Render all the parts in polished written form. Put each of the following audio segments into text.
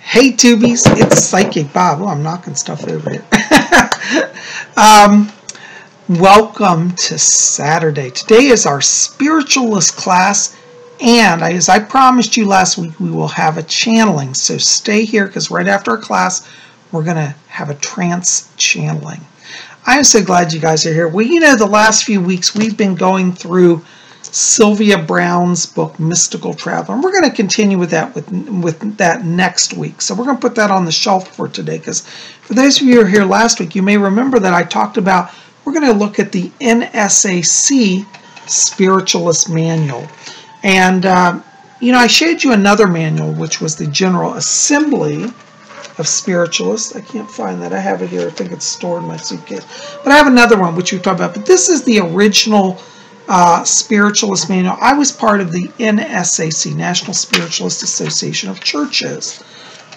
Hey Tubies, it's Psychic Bob. Oh, I'm knocking stuff over here. Welcome to Saturday. Today is our Spiritualist class, and as I promised you last week, we will have a channeling. So stay here, because right after our class, we're going to have a trance channeling. I'm so glad you guys are here. Well, you know, the last few weeks, we've been going through Sylvia Browne's book, Mystical Traveler. And we're going to continue with that with that next week. So we're going to put that on the shelf for today, because for those of you who were here last week, you may remember that I talked about, we're going to look at the NSAC Spiritualist Manual. And, you know, I showed you another manual, which was the General Assembly of Spiritualists. I can't find that. I have it here. I think it's stored in my suitcase. But I have another one, which we talked about. But this is the original Spiritualist Manual. I was part of the NSAC, National Spiritualist Association of Churches.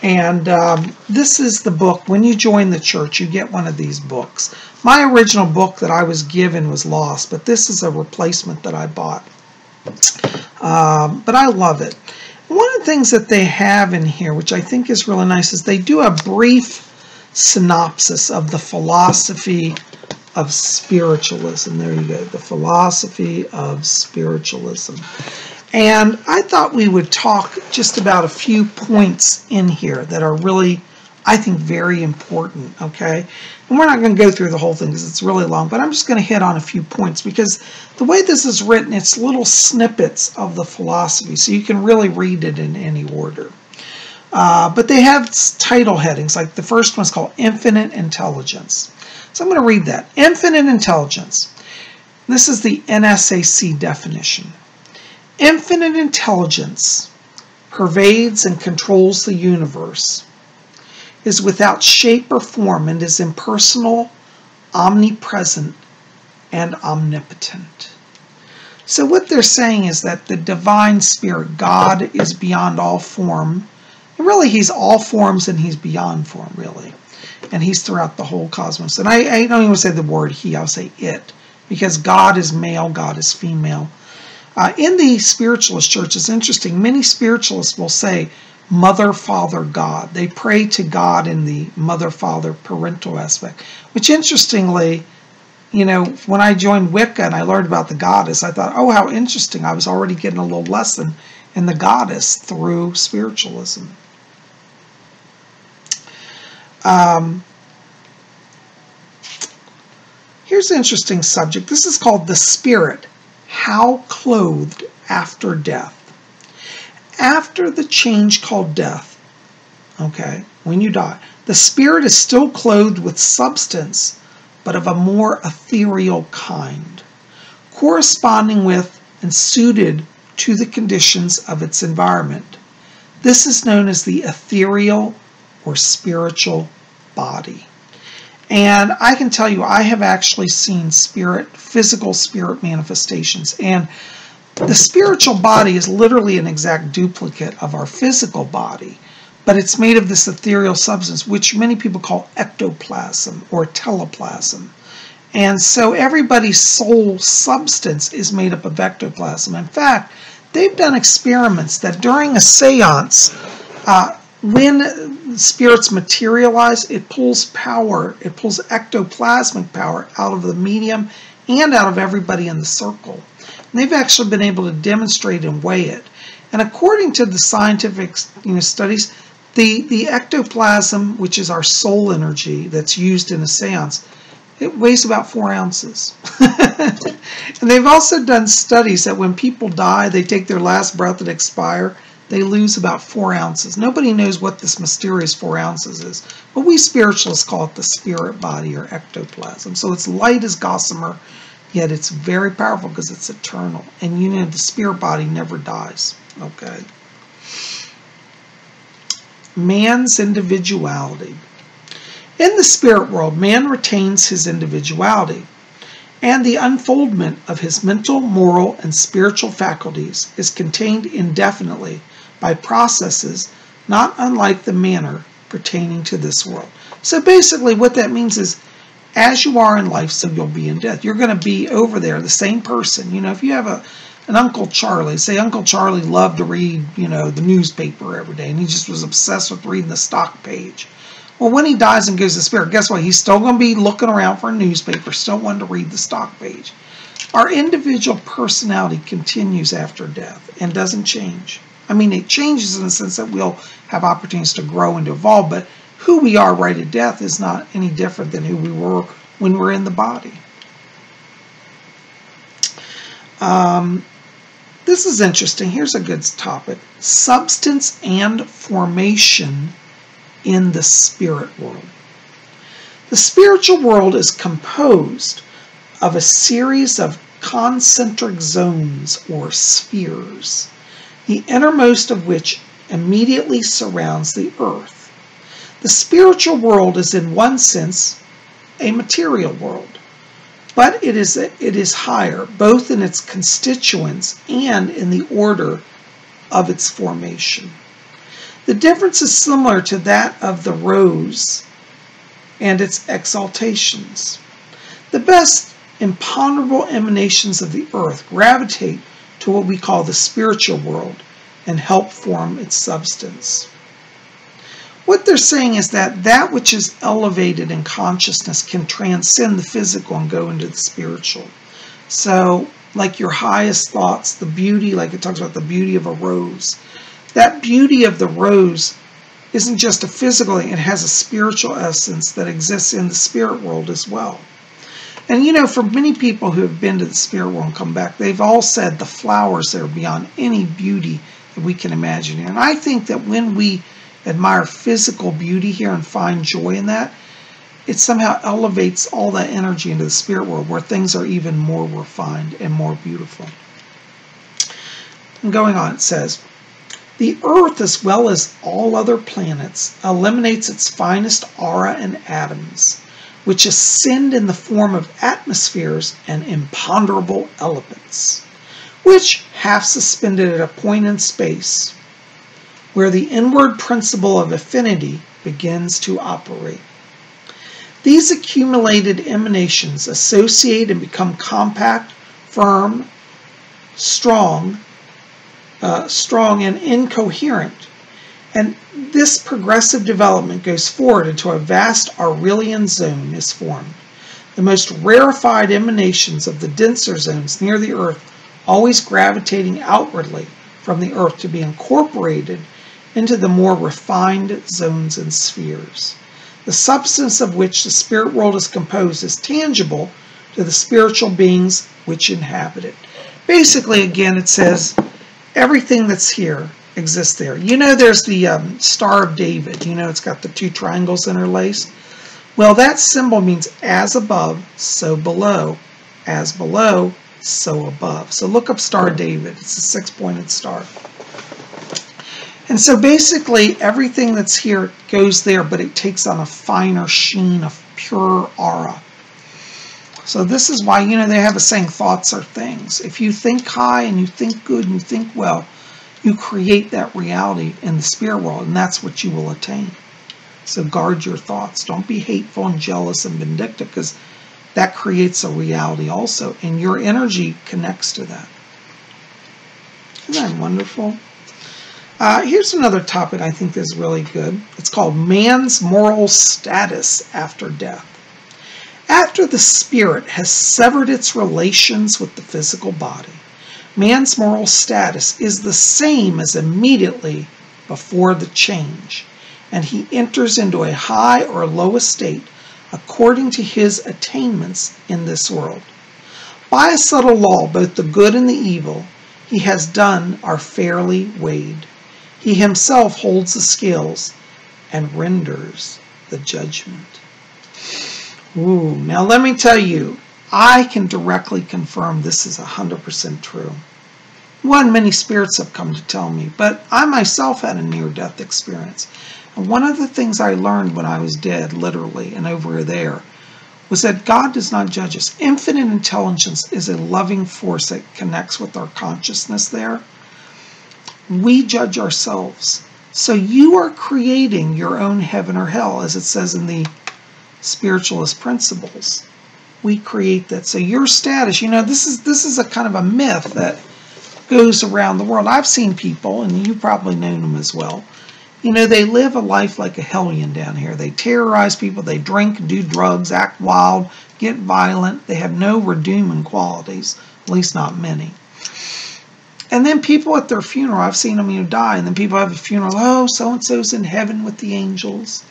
And this is the book. When you join the church, you get one of these books. My original book that I was given was lost, but this is a replacement that I bought. But I love it. One of the things that they have in here, which I think is really nice, is they do a brief synopsis of the philosophy of spiritualism. There you go, the philosophy of spiritualism. And I thought we would talk just about a few points in here that are really, I think, very important, okay? And we're not going to go through the whole thing because it's really long, but I'm just going to hit on a few points, because the way this is written, it's little snippets of the philosophy, so you can really read it in any order. But they have title headings, like the first one's called Infinite Intelligence. So I'm going to read that. Infinite intelligence. This is the NSAC definition. Infinite intelligence pervades and controls the universe, is without shape or form, and is impersonal, omnipresent, and omnipotent. So what they're saying is that the divine spirit, God, is beyond all form. And really, he's all forms and he's beyond form, really. And he's throughout the whole cosmos. And I don't even say the word he, I'll say it. Because God is male, God is female. In the spiritualist church, it's interesting, many spiritualists will say Mother, Father, God. They pray to God in the Mother, Father, parental aspect. Which, interestingly, you know, when I joined Wicca and I learned about the goddess, I thought, oh, how interesting. I was already getting a little lesson in the goddess through spiritualism. Here's an interesting subject. This is called the spirit, how clothed after death. After the change called death, okay, when you die, the spirit is still clothed with substance, but of a more ethereal kind, corresponding with and suited to the conditions of its environment. This is known as the ethereal or spiritual body. And I can tell you, I have actually seen physical spirit manifestations. And the spiritual body is literally an exact duplicate of our physical body. But it's made of this ethereal substance, which many people call ectoplasm or teleplasm. And so everybody's soul substance is made up of ectoplasm. In fact, they've done experiments that during a seance, when spirits materialize, it pulls power, it pulls ectoplasmic power out of the medium and out of everybody in the circle. And they've actually been able to demonstrate and weigh it. And according to the scientific studies, the ectoplasm, which is our soul energy that's used in a seance, it weighs about 4 ounces. And they've also done studies that when people die, they take their last breath and expire, they lose about 4 ounces. Nobody knows what this mysterious 4 ounces is, but we spiritualists call it the spirit body or ectoplasm. So it's light as gossamer, yet it's very powerful because it's eternal. And you know, the spirit body never dies. Okay. Man's individuality. In the spirit world, man retains his individuality, and the unfoldment of his mental, moral, and spiritual faculties is contained indefinitely by processes not unlike the manner pertaining to this world. So basically what that means is, as you are in life, so you'll be in death. You're going to be over there, the same person. You know, if you have And Uncle Charlie, say Uncle Charlie loved to read, the newspaper every day, and he just was obsessed with reading the stock page. Well, when he dies and goes to spirit, guess what? He's still going to be looking around for a newspaper, still wanting to read the stock page. Our individual personality continues after death and doesn't change. I mean, it changes in the sense that we'll have opportunities to grow and to evolve, but who we are right at death is not any different than who we were when we're in the body. This is interesting. Here's a good topic. Substance and formation in the spirit world. The spiritual world is composed of a series of concentric zones or spheres, the innermost of which immediately surrounds the earth. The spiritual world is in one sense a material world, but it is higher, both in its constituents and in the order of its formation. The difference is similar to that of the rose and its exaltations. The best imponderable emanations of the earth gravitate to what we call the spiritual world and help form its substance. What they're saying is that which is elevated in consciousness can transcend the physical and go into the spiritual. So, like your highest thoughts, the beauty, like it talks about the beauty of a rose, that beauty of the rose isn't just a physical thing, it has a spiritual essence that exists in the spirit world as well. And for many people who have been to the spirit world and come back, they've all said the flowers there are beyond any beauty that we can imagine here. And I think that when we admire physical beauty here and find joy in that, it somehow elevates all that energy into the spirit world where things are even more refined and more beautiful. And going on, it says, the earth, as well as all other planets, eliminates its finest aura and atoms, which ascend in the form of atmospheres and imponderable elements, which, half suspended at a point in space, where the inward principle of affinity begins to operate. These accumulated emanations associate and become compact, firm, strong and incoherent. And this progressive development goes forward until a vast Aurelian zone is formed. The most rarefied emanations of the denser zones near the earth, always gravitating outwardly from the earth to be incorporated into the more refined zones and spheres. The substance of which the spirit world is composed is tangible to the spiritual beings which inhabit it. Basically, again, it says everything that's here exists there. There's the Star of David. It's got the two triangles interlaced. Well, that symbol means as above, so below. As below, so above. So look up Star of David. It's a 6-pointed star. And so basically everything that's here goes there, but it takes on a finer sheen of pure aura. So this is why, they have a saying, thoughts are things. If you think high and you think good and you think well, you create that reality in the spirit world, and that's what you will attain. So guard your thoughts. Don't be hateful and jealous and vindictive, because that creates a reality also, and your energy connects to that. Isn't that wonderful? Here's another topic I think is really good. It's called man's moral status after death. After the spirit has severed its relations with the physical body, man's moral status is the same as immediately before the change, and he enters into a high or low estate according to his attainments in this world. By a subtle law, both the good and the evil he has done are fairly weighed. He himself holds the scales and renders the judgment. Ooh, now let me tell you, I can directly confirm this is 100% true. Many spirits have come to tell me, but I myself had a near-death experience. And one of the things I learned when I was dead, literally, and over there, was that God does not judge us. Infinite intelligence is a loving force that connects with our consciousness there. We judge ourselves. So you are creating your own heaven or hell, as it says in the Spiritualist principles. We create that. So your status, this is a kind of a myth that goes around the world. I've seen people, and you've probably known them as well. You know, they live a life like a hellion down here. They terrorize people. They drink, do drugs, act wild, get violent. They have no redeeming qualities, at least not many. And then people at their funeral, I've seen them, you know, die, and then people have a funeral, oh, so-and-so's in heaven with the angels.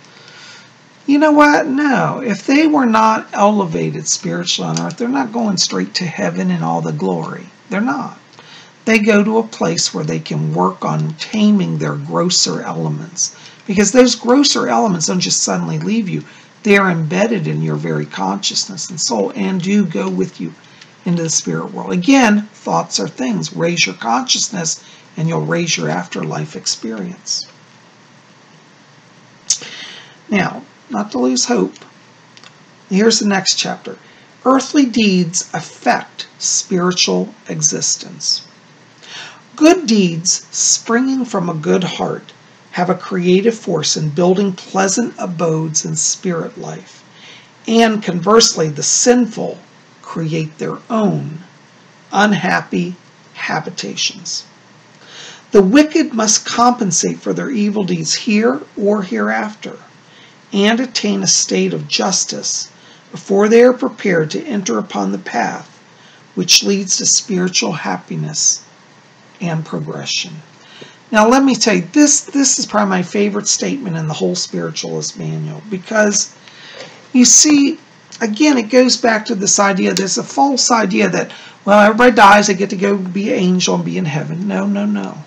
You know what? No. If they were not elevated spiritually on earth, they're not going straight to heaven in all the glory. They're not. They go to a place where they can work on taming their grosser elements. Because those grosser elements don't just suddenly leave you. They're embedded in your very consciousness and soul and do go with you into the spirit world. Again, thoughts are things. Raise your consciousness and you'll raise your afterlife experience. Now, not to lose hope, here's the next chapter. Earthly deeds affect spiritual existence. Good deeds springing from a good heart have a creative force in building pleasant abodes in spirit life. And conversely, the sinful create their own unhappy habitations. The wicked must compensate for their evil deeds here or hereafter and attain a state of justice before they are prepared to enter upon the path which leads to spiritual happiness and progression. Now let me tell you, this is probably my favorite statement in the whole Spiritualist manual, because you see, again, it goes back to this idea, there's a false idea that, well, everybody dies, they get to go be an angel and be in heaven. No, no, no.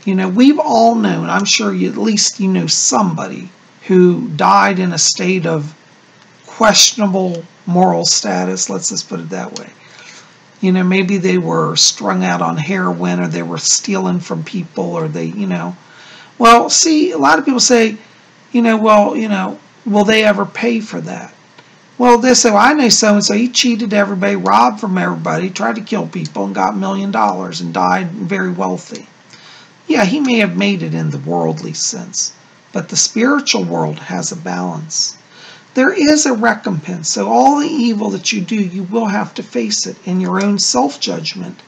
You know, we've all known, I'm sure you, at least you know somebody who died in a state of questionable moral status, let's just put it that way. You know, maybe they were strung out on heroin, or they were stealing from people, or they, you know. Well, see, a lot of people say, you know, well, you know, will they ever pay for that? Well, they say, well, I know so-and-so, he cheated everybody, robbed from everybody, tried to kill people, and got $1 million and died very wealthy. Yeah, he may have made it in the worldly sense, but the spiritual world has a balance. There is a recompense. So all the evil that you do, you will have to face it in your own self-judgment.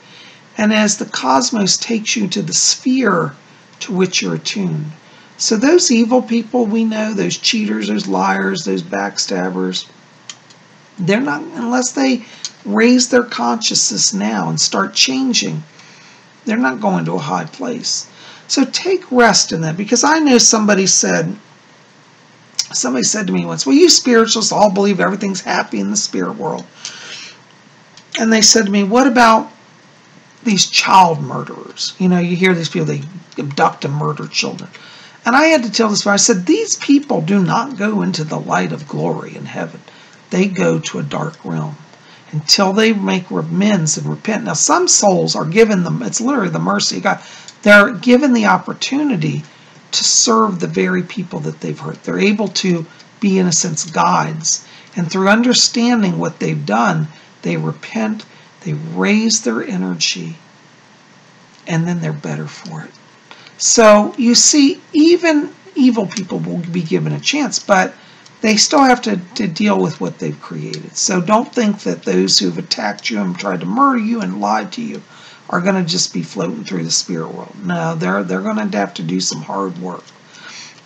And as the cosmos takes you to the sphere to which you're attuned. So those evil people we know, those cheaters, those liars, those backstabbers, they're not, unless they raise their consciousness now and start changing, they're not going to a high place. So take rest in that, because I know somebody said to me once, well, you spiritualists all believe everything's happy in the spirit world. And they said to me, what about these child murderers? You know, you hear these people, they abduct and murder children. And I had to tell this, I said, these people do not go into the light of glory in heaven. They go to a dark realm until they make amends and repent. Now, some souls are given them, it's literally the mercy of God. They're given the opportunity to serve the very people that they've hurt. They're able to be, in a sense, guides. And through understanding what they've done, they repent, they raise their energy, and then they're better for it. So you see, even evil people will be given a chance, but they still have to deal with what they've created. So don't think that those who've attacked you and tried to murder you and lied to you are going to just be floating through the spirit world. No, they're going to have to do some hard work.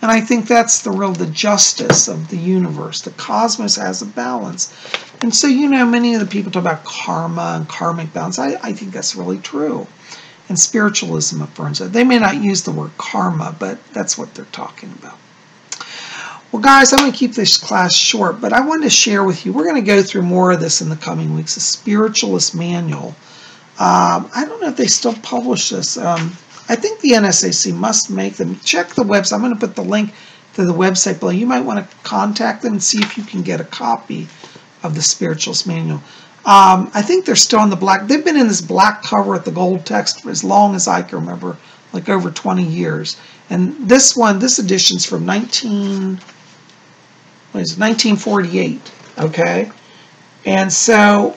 And I think that's the justice of the universe. The cosmos has a balance. And so, you know, many of the people talk about karma and karmic balance. I think that's really true. And spiritualism affirms that. They may not use the word karma, but that's what they're talking about. Well, guys, I'm going to keep this class short, but I wanted to share with you, we're going to go through more of this in the coming weeks, the Spiritualist Manual. I don't know if they still publish this. I think the NSAC must make them. Check the website. I'm going to put the link to the website below. You might want to contact them and see if you can get a copy of the Spiritualist Manual. I think they're still on the black. They've been in this black cover with the gold text for as long as I can remember, like over 20 years. And this edition's from 1948. Okay, and so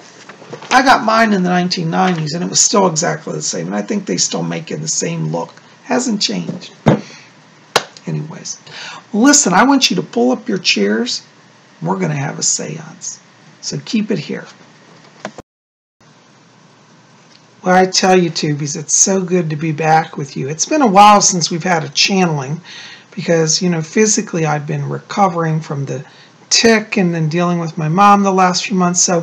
I got mine in the 1990s, and it was still exactly the same. And I think they still make it the same look. Hasn't changed. Anyways, listen, I want you to pull up your chairs. We're going to have a seance. So keep it here. Well, I tell you, Tubies, it's so good to be back with you. It's been a while since we've had a channeling because, you know, physically I've been recovering from the tick and then dealing with my mom the last few months, so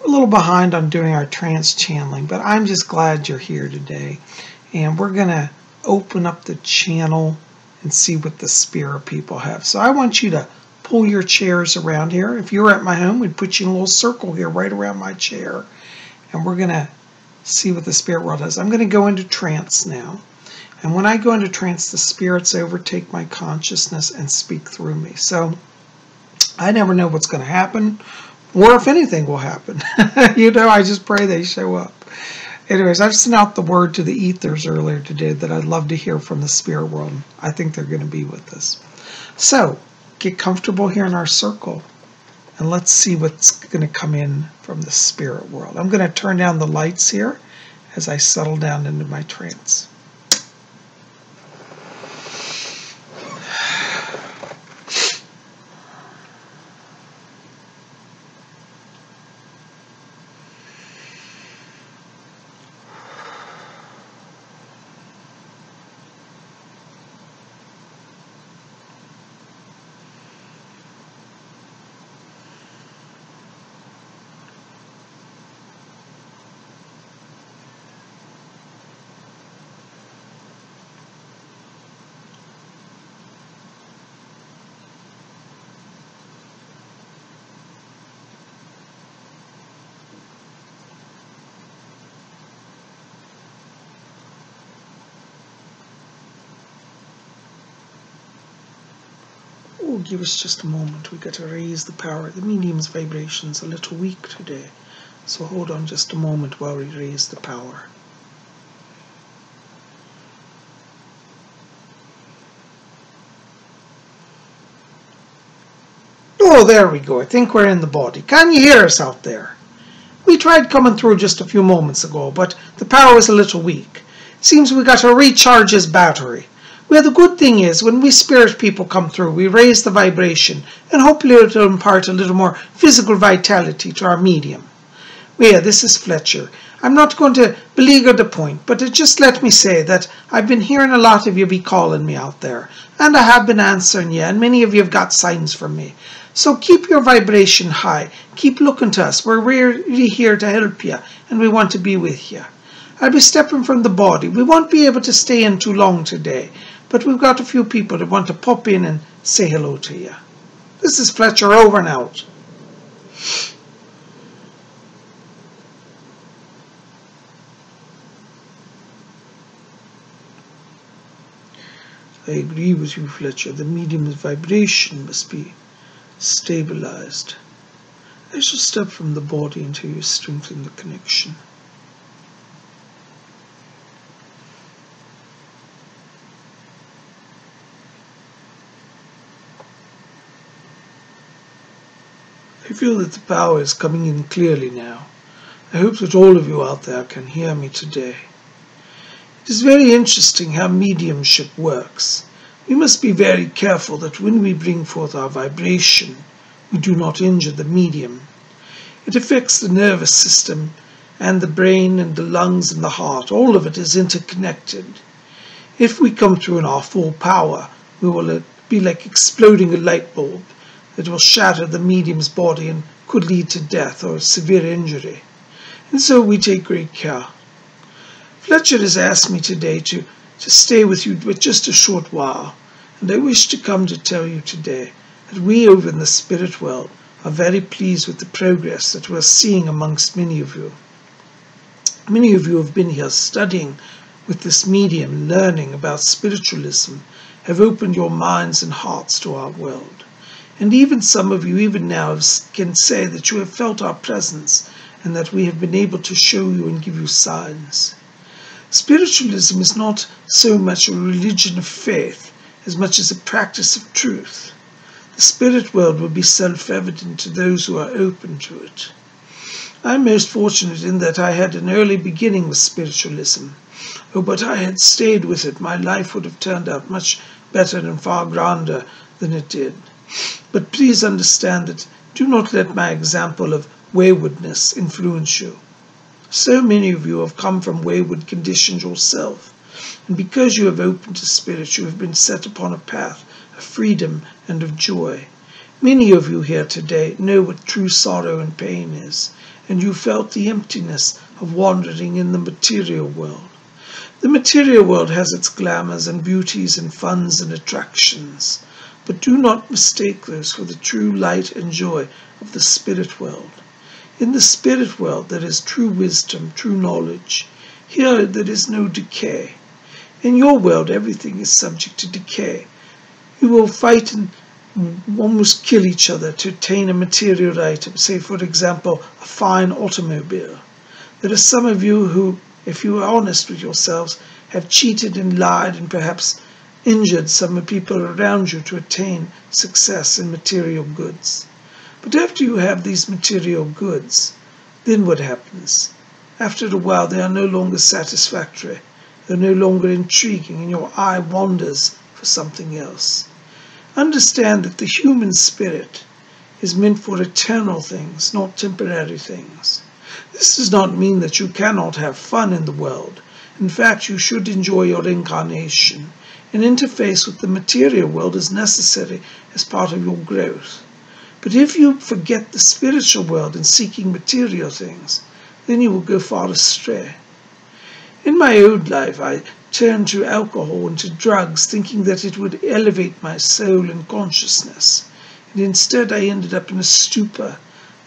we're a little behind on doing our trance channeling, but I'm just glad you're here today. And we're going to open up the channel and see what the spirit people have. So I want you to pull your chairs around here. If you were at my home, we'd put you in a little circle here right around my chair, and we're going to see what the spirit world has. I'm going to go into trance now. And when I go into trance, the spirits overtake my consciousness and speak through me. So I never know what's going to happen or if anything will happen. You know, I just pray they show up. Anyways, I've sent out the word to the ethers earlier today that I'd love to hear from the spirit world. I think they're going to be with us. So get comfortable here in our circle. And let's see what's going to come in from the spirit world. I'm going to turn down the lights here as I settle down into my trance. Oh, give us just a moment. We got to raise the power. The medium's vibration's a little weak today. So hold on just a moment while we raise the power. Oh, there we go. I think we're in the body. Can you hear us out there? We tried coming through just a few moments ago, but the power was a little weak. Seems we got to recharge his battery. Well, the good thing is, when we spirit people come through, we raise the vibration, and hopefully it'll impart a little more physical vitality to our medium. Well, yeah, this is Fletcher. I'm not going to beleaguer the point, but just let me say that I've been hearing a lot of you be calling me out there, and I have been answering you, and many of you have got signs from me. So keep your vibration high. Keep looking to us. We're really here to help you, and we want to be with you. I'll be stepping from the body. We won't be able to stay in too long today, but we've got a few people that want to pop in and say hello to you. This is Fletcher, over and out. I agree with you, Fletcher. The medium's vibration must be stabilized. I shall step from the body until you strengthen the connection. I feel that the power is coming in clearly now. I hope that all of you out there can hear me today. It is very interesting how mediumship works. We must be very careful that when we bring forth our vibration, we do not injure the medium. It affects the nervous system and the brain and the lungs and the heart. All of it is interconnected. If we come through in our full power, we will be like exploding a light bulb that will shatter the medium's body and could lead to death or severe injury. And so we take great care. Fletcher has asked me today to stay with you for just a short while, and I wish to come to tell you today that we over in the spirit world are very pleased with the progress that we're seeing amongst many of you. Many of you have been here studying with this medium, learning about spiritualism, have opened your minds and hearts to our world. And even some of you, even now, can say that you have felt our presence and that we have been able to show you and give you signs. Spiritualism is not so much a religion of faith as much as a practice of truth. The spirit world will be self-evident to those who are open to it. I'm most fortunate in that I had an early beginning with spiritualism. Oh, but I had stayed with it, my life would have turned out much better and far grander than it did. But please understand that do not let my example of waywardness influence you. So many of you have come from wayward conditions yourself, and because you have opened to spirit, you have been set upon a path of freedom and of joy. Many of you here today know what true sorrow and pain is, and you felt the emptiness of wandering in the material world. The material world has its glamours and beauties and funs and attractions, but do not mistake those for the true light and joy of the spirit world. In the spirit world there is true wisdom, true knowledge. Here there is no decay. In your world everything is subject to decay. You will fight and almost kill each other to attain a material item, say for example a fine automobile. There are some of you who, if you are honest with yourselves, have cheated and lied and perhaps injured some people around you to attain success in material goods. But after you have these material goods, then what happens? After a while they are no longer satisfactory, they are no longer intriguing, and your eye wanders for something else. Understand that the human spirit is meant for eternal things, not temporary things. This does not mean that you cannot have fun in the world. In fact, you should enjoy your incarnation. An interface with the material world is necessary as part of your growth. But if you forget the spiritual world in seeking material things, then you will go far astray. In my old life, I turned to alcohol and to drugs, thinking that it would elevate my soul and consciousness. And instead I ended up in a stupor.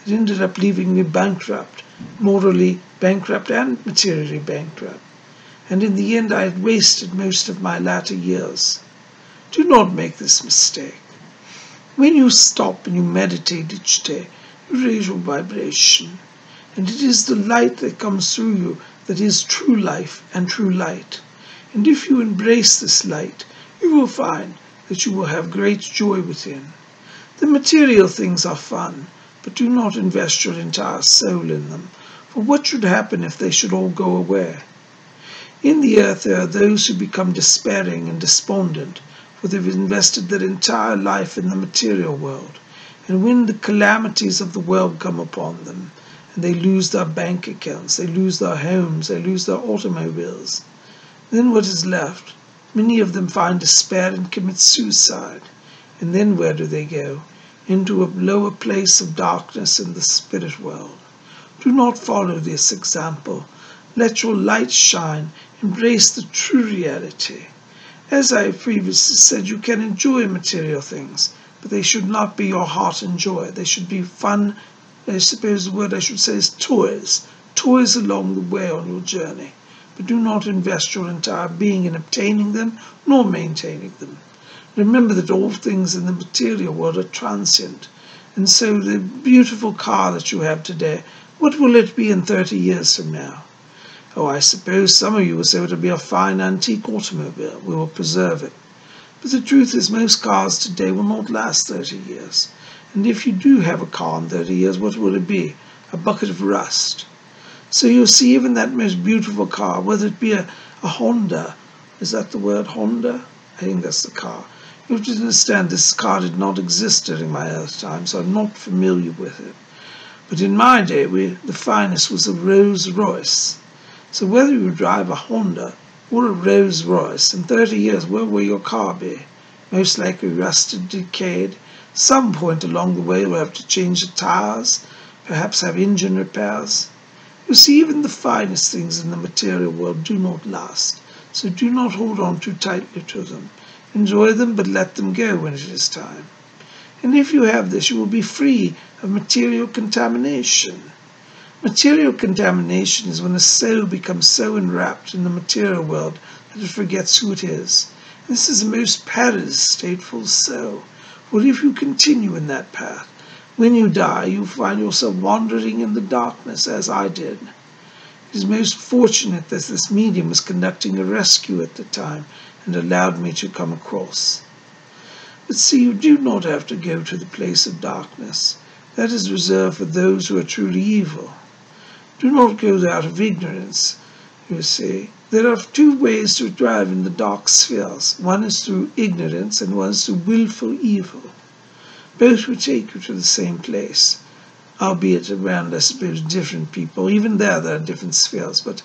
It ended up leaving me bankrupt, morally bankrupt and materially bankrupt. And in the end I had wasted most of my latter years. Do not make this mistake. When you stop and you meditate each day, you raise your vibration. And it is the light that comes through you that is true life and true light. And if you embrace this light, you will find that you will have great joy within. The material things are fun, but do not invest your entire soul in them, for what should happen if they should all go away? In the earth there are those who become despairing and despondent, for they've invested their entire life in the material world, and when the calamities of the world come upon them, and they lose their bank accounts, they lose their homes, they lose their automobiles, then what is left? Many of them find despair and commit suicide. And then where do they go? Into a lower place of darkness in the spirit world. Do not follow this example. Let your light shine. Embrace the true reality. As I previously said, you can enjoy material things, but they should not be your heart and joy. They should be fun. I suppose the word I should say is toys. Toys along the way on your journey. But do not invest your entire being in obtaining them, nor maintaining them. Remember that all things in the material world are transient, and so the beautiful car that you have today, what will it be in 30 years from now? Oh, I suppose some of you will say it will be a fine antique automobile. We will preserve it. But the truth is most cars today will not last 30 years. And if you do have a car in 30 years, what will it be? A bucket of rust. So you'll see even that most beautiful car, whether it be a Honda, is that the word Honda? I think that's the car. You have to understand this car did not exist during my earth time, so I'm not familiar with it. But in my day, the finest was a Rolls Royce. So whether you drive a Honda or a Rolls Royce, in 30 years, where will your car be? Most likely rusted, decayed. Some point along the way you'll have to change the tires, perhaps have engine repairs. You see, even the finest things in the material world do not last, so do not hold on too tightly to them. Enjoy them, but let them go when it is time. And if you have this, you will be free of material contamination. Material contamination is when a soul becomes so enwrapped in the material world that it forgets who it is. This is the most parasiteful soul, for if you continue in that path, when you die, you find yourself wandering in the darkness, as I did. It is most fortunate that this medium was conducting a rescue at the time and allowed me to come across. But see, you do not have to go to the place of darkness. That is reserved for those who are truly evil. Do not go there out of ignorance, you see. There are two ways to drive in the dark spheres. One is through ignorance and one is through willful evil. Both will take you to the same place. albeit around, I suppose, different people. Even there are different spheres, but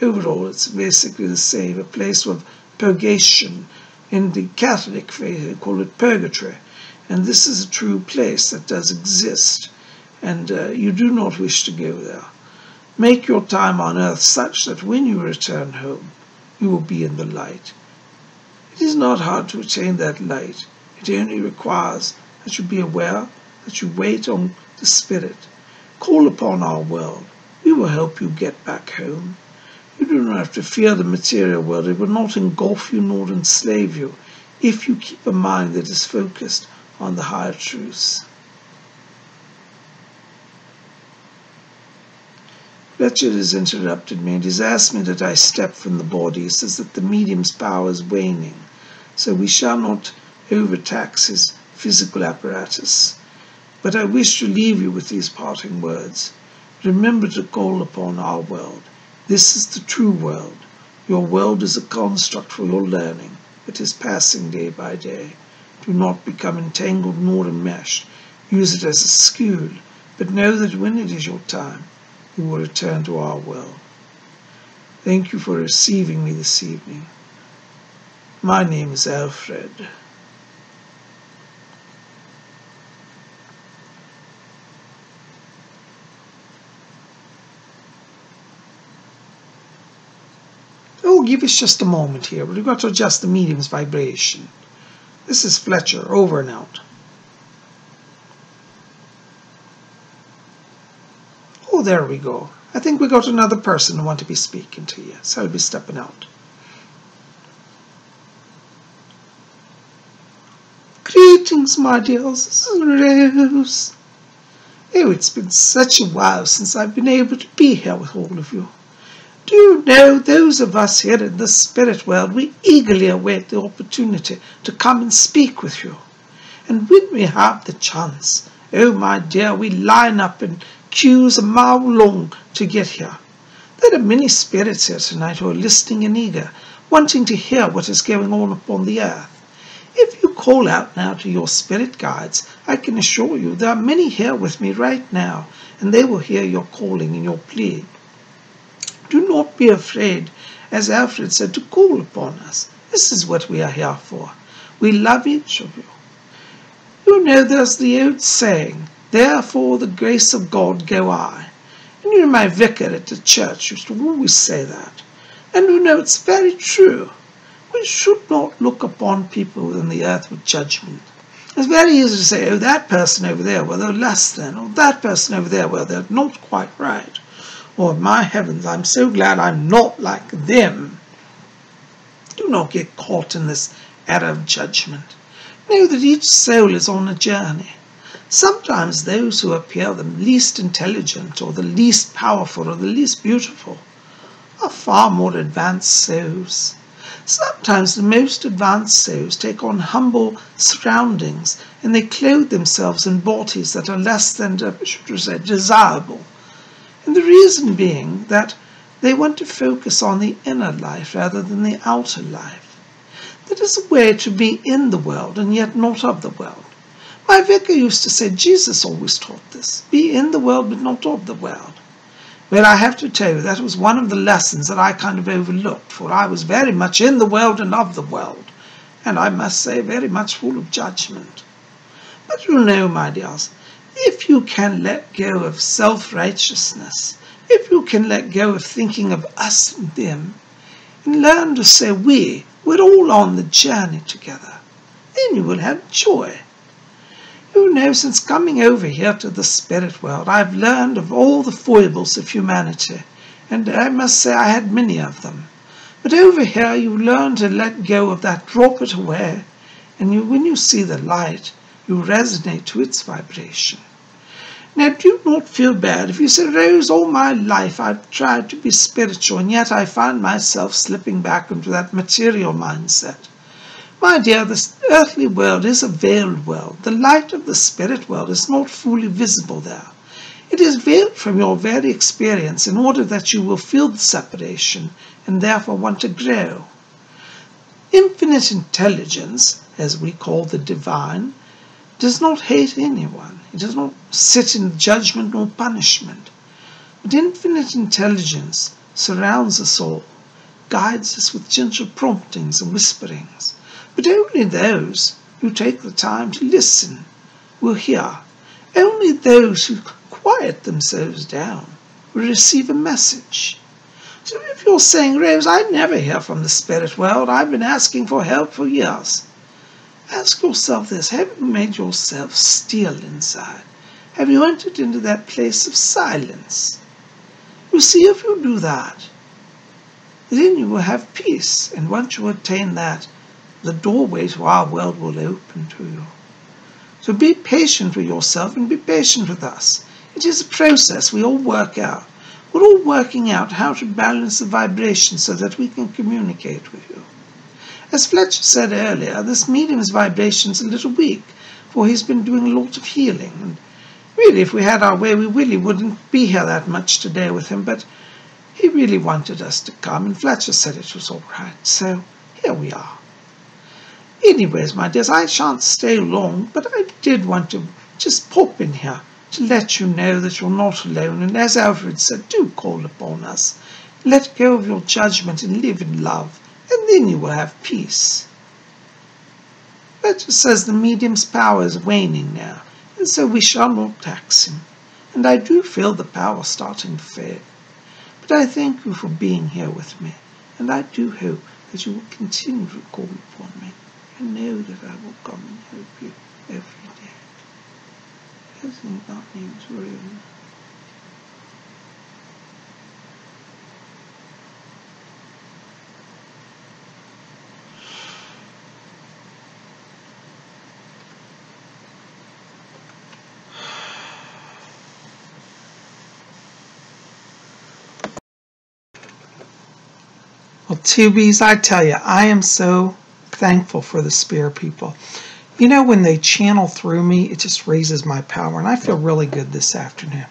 overall it's basically the same, a place of purgation. In the Catholic faith, they call it purgatory, and this is a true place that does exist, and you do not wish to go there. Make your time on earth such that when you return home, you will be in the light. It is not hard to attain that light. It only requires that you be aware, that you wait on the Spirit. Call upon our world. We will help you get back home. You do not have to fear the material world. It will not engulf you nor enslave you if you keep a mind that is focused on the higher truths. Richard has interrupted me and he's asked me that I step from the body. He says that the medium's power is waning, so we shall not overtax his physical apparatus. But I wish to leave you with these parting words. Remember to call upon our world. This is the true world. Your world is a construct for your learning. It is passing day by day. Do not become entangled nor enmeshed. Use it as a school, but know that when it is your time, you will return to our world. Thank you for receiving me this evening. My name is Alfred. Oh, give us just a moment here. We've got to adjust the medium's vibration. This is Fletcher, over and out. Oh, there we go. I think we got another person who want to be speaking to you, so I'll be stepping out. Greetings, my dears. This is Rose. Oh, it's been such a while since I've been able to be here with all of you. Do you know, those of us here in the spirit world, we eagerly await the opportunity to come and speak with you. And when we have the chance, oh my dear, we line up in queues a mile long to get here. There are many spirits here tonight who are listening and eager, wanting to hear what is going on upon the earth. If you call out now to your spirit guides, I can assure you there are many here with me right now, and they will hear your calling and your plea. Do not be afraid, as Alfred said, to call upon us. This is what we are here for. We love each of you. You know, there's the old saying, therefore the grace of God go I. And you know, my vicar at the church used to always say that. And you know, it's very true. We should not look upon people in the earth with judgment. It's very easy to say, oh, that person over there, well, they're less than, or that person over there, well, they're not quite right. Or, my heavens, I'm so glad I'm not like them. Do not get caught in this error of judgment. Know that each soul is on a journey. Sometimes those who appear the least intelligent, or the least powerful, or the least beautiful, are far more advanced souls. Sometimes the most advanced souls take on humble surroundings, and they clothe themselves in bodies that are less than, should we say, desirable. And the reason being that they want to focus on the inner life rather than the outer life. That is a way to be in the world and yet not of the world. My vicar used to say, Jesus always taught this, be in the world but not of the world. Well, I have to tell you, that was one of the lessons that I kind of overlooked, for I was very much in the world and of the world, and I must say very much full of judgment. But you know, my dears, if you can let go of self-righteousness, if you can let go of thinking of us and them, and learn to say we're all on the journey together, then you will have joy. You know, since coming over here to the spirit world, I've learned of all the foibles of humanity, and I must say I had many of them. But over here you learn to let go of that, drop it away, and when you see the light, you resonate to its vibration. Now, do not feel bad if you say, Rose, all my life I've tried to be spiritual, and yet I find myself slipping back into that material mindset. My dear, this earthly world is a veiled world. The light of the spirit world is not fully visible there. It is veiled from your very experience in order that you will feel the separation and therefore want to grow. Infinite intelligence, as we call the divine, does not hate anyone. He does not sit in judgment nor punishment. But infinite intelligence surrounds us all, guides us with gentle promptings and whisperings. But only those who take the time to listen will hear. Only those who quiet themselves down will receive a message. So if you're saying, Rose, I never hear from the spirit world, I've been asking for help for years, ask yourself this: have you made yourself still inside? Have you entered into that place of silence? You see, if you do that, then you will have peace. And once you attain that, the doorway to our world will open to you. So be patient with yourself and be patient with us. It is a process we all work out. We're all working out how to balance the vibration so that we can communicate with you. As Fletcher said earlier, this medium's vibration is a little weak, for he's been doing a lot of healing. And really, if we had our way, we really wouldn't be here that much today with him, but he really wanted us to come, and Fletcher said it was all right. So here we are. Anyways, my dears, I shan't stay long, but I did want to just pop in here to let you know that you're not alone. And as Alfred said, do call upon us. Let go of your judgment and live in love, and then you will have peace. Fletcher says the medium's power is waning now, and so we shall not tax him. And I do feel the power starting to fade. But I thank you for being here with me, and I do hope that you will continue to call upon me, and know that I will come and help you every day. Isn't that name's real? Well, 2Bs, I tell you, I am so thankful for the spirit people. You know, when they channel through me, it just raises my power, and I feel really good this afternoon.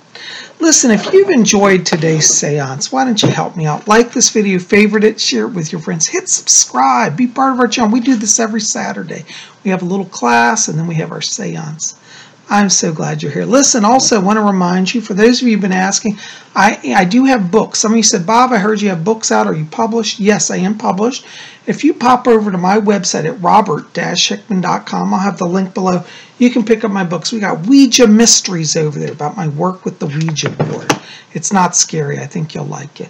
Listen, if you've enjoyed today's seance, why don't you help me out? Like this video, favorite it, share it with your friends, hit subscribe, be part of our channel. We do this every Saturday. We have a little class, and then we have our seance. I'm so glad you're here. Listen, also, I want to remind you, for those of you who've been asking, I do have books. Some of you said, Bob, I heard you have books out. Are you published? Yes, I am published. If you pop over to my website at robert-hickman.com, I'll have the link below. You can pick up my books. We got Ouija Mysteries over there about my work with the Ouija board. It's not scary. I think you'll like it.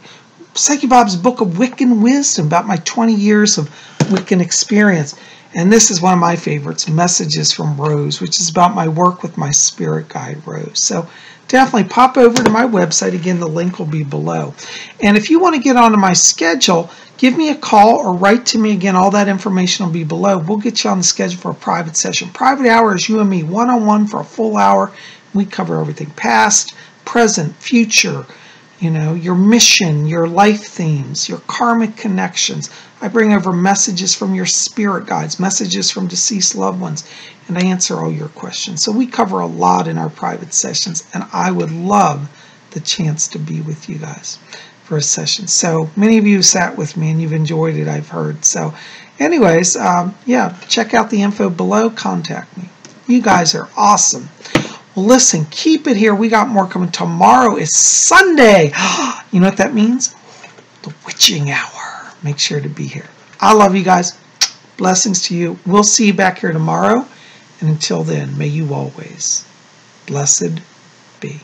Psyche Bob's Book of Wiccan Wisdom, about my 20 years of Wiccan experience. And this is one of my favorites, Messages from Rose, which is about my work with my spirit guide, Rose. So definitely pop over to my website. Again, the link will be below. And if you want to get onto my schedule, give me a call or write to me. Again, all that information will be below. We'll get you on the schedule for a private session. Private hour is you and me, one-on-one for a full hour. We cover everything past, present, future, you know, your mission, your life themes, your karmic connections. I bring over messages from your spirit guides, messages from deceased loved ones, and I answer all your questions. So we cover a lot in our private sessions, and I would love the chance to be with you guys for a session. So many of you sat with me and you've enjoyed it, I've heard. So anyways, yeah, check out the info below, contact me. You guys are awesome. Well, listen, keep it here. We got more coming. Tomorrow is Sunday. You know what that means? The witching hour. Make sure to be here. I love you guys. Blessings to you. We'll see you back here tomorrow. And until then, may you always blessed be.